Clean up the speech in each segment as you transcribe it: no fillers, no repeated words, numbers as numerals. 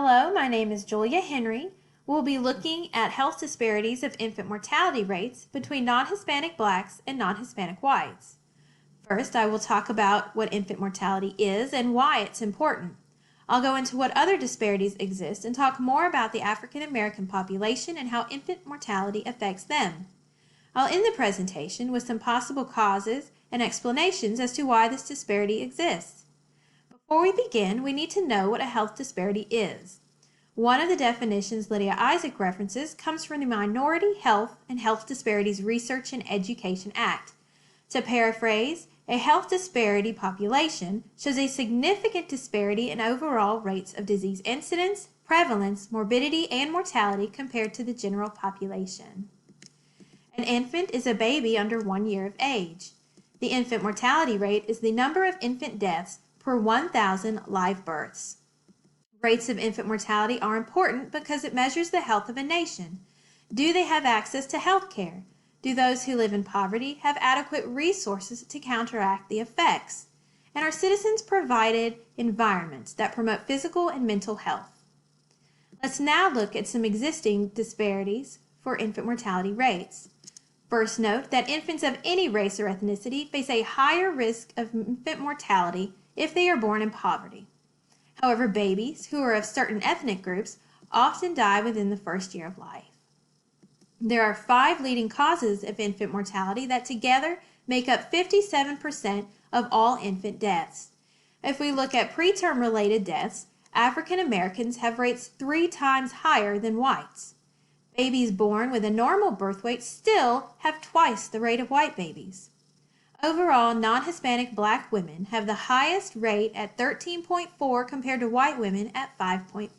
Hello, my name is Julia Henry. We'll be looking at health disparities of infant mortality rates between non-Hispanic blacks and non-Hispanic whites. First, I will talk about what infant mortality is and why it's important. I'll go into what other disparities exist and talk more about the African American population and how infant mortality affects them. I'll end the presentation with some possible causes and explanations as to why this disparity exists. Before we begin, we need to know what a health disparity is. One of the definitions Lydia Isaac references comes from the Minority Health and Health Disparities Research and Education Act. To paraphrase, a health disparity population shows a significant disparity in overall rates of disease incidence, prevalence, morbidity, and mortality compared to the general population. An infant is a baby under 1 year of age. The infant mortality rate is the number of infant deaths per 1,000 live births. Rates of infant mortality are important because it measures the health of a nation. Do they have access to health care? Do those who live in poverty have adequate resources to counteract the effects? And are citizens provided environments that promote physical and mental health? Let's now look at some existing disparities for infant mortality rates. First, note that infants of any race or ethnicity face a higher risk of infant mortality if they are born in poverty. However, babies who are of certain ethnic groups often die within the first year of life. There are 5 leading causes of infant mortality that together make up 57% of all infant deaths. If we look at preterm related deaths, African Americans have rates 3 times higher than whites. Babies born with a normal birth weight still have twice the rate of white babies. Overall, non-Hispanic black women have the highest rate at 13.4 compared to white women at 5.5.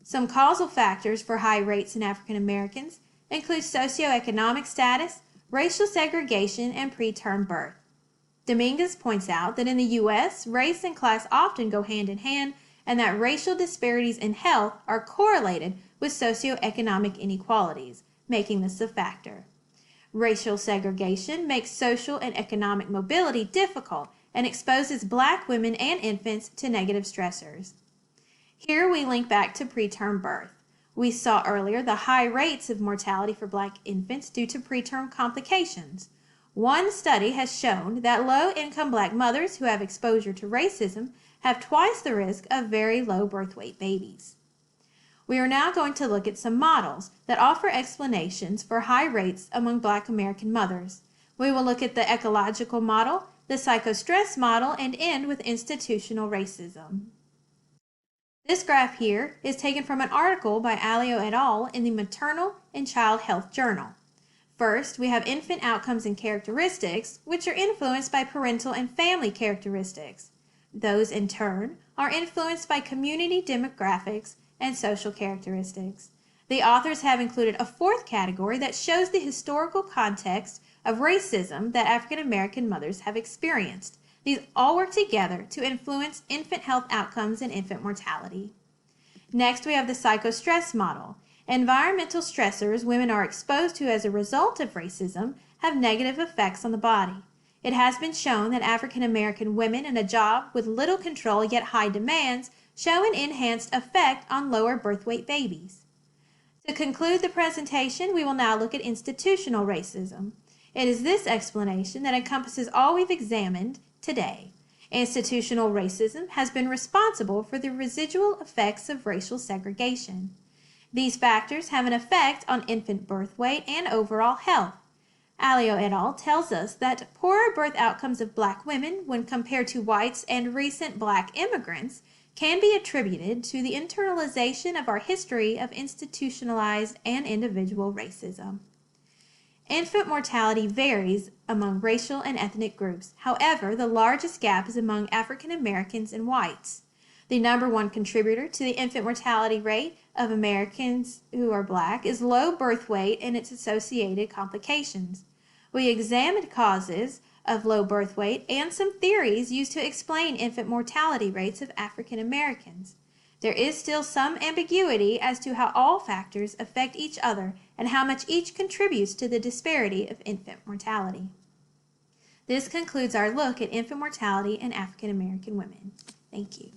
Some causal factors for high rates in African Americans include socioeconomic status, racial segregation, and preterm birth. Dominguez points out that in the U.S., race and class often go hand in hand, and that racial disparities in health are correlated with socioeconomic inequalities, making this a factor. Racial segregation makes social and economic mobility difficult and exposes black women and infants to negative stressors. Here we link back to preterm birth. We saw earlier the high rates of mortality for black infants due to preterm complications. One study has shown that low-income black mothers who have exposure to racism have twice the risk of very low birth weight babies. We are now going to look at some models that offer explanations for high rates among Black American mothers. We will look at the ecological model, the psychostress model, and end with institutional racism. This graph here is taken from an article by Alio et al. In the Maternal and Child Health Journal. First, we have infant outcomes and characteristics, which are influenced by parental and family characteristics. Those, in turn, are influenced by community demographics and social characteristics. The authors have included a 4th category that shows the historical context of racism that African American mothers have experienced. These all work together to influence infant health outcomes and infant mortality. Next, we have the psychostress model. Environmental stressors women are exposed to as a result of racism have negative effects on the body. It has been shown that African American women in a job with little control yet high demands show an enhanced effect on lower birth weight babies. To conclude the presentation, we will now look at institutional racism. It is this explanation that encompasses all we've examined today. Institutional racism has been responsible for the residual effects of racial segregation. These factors have an effect on infant birth weight and overall health. Alio et al. Tells us that poorer birth outcomes of black women when compared to whites and recent black immigrants can be attributed to the internalization of our history of institutionalized and individual racism. Infant mortality varies among racial and ethnic groups. However, the largest gap is among African Americans and whites. The number 1 contributor to the infant mortality rate of Americans who are black is low birth weight and its associated complications. We examined causes of low birth weight and some theories used to explain infant mortality rates of African Americans. There is still some ambiguity as to how all factors affect each other and how much each contributes to the disparity of infant mortality. This concludes our look at infant mortality in African American women. Thank you.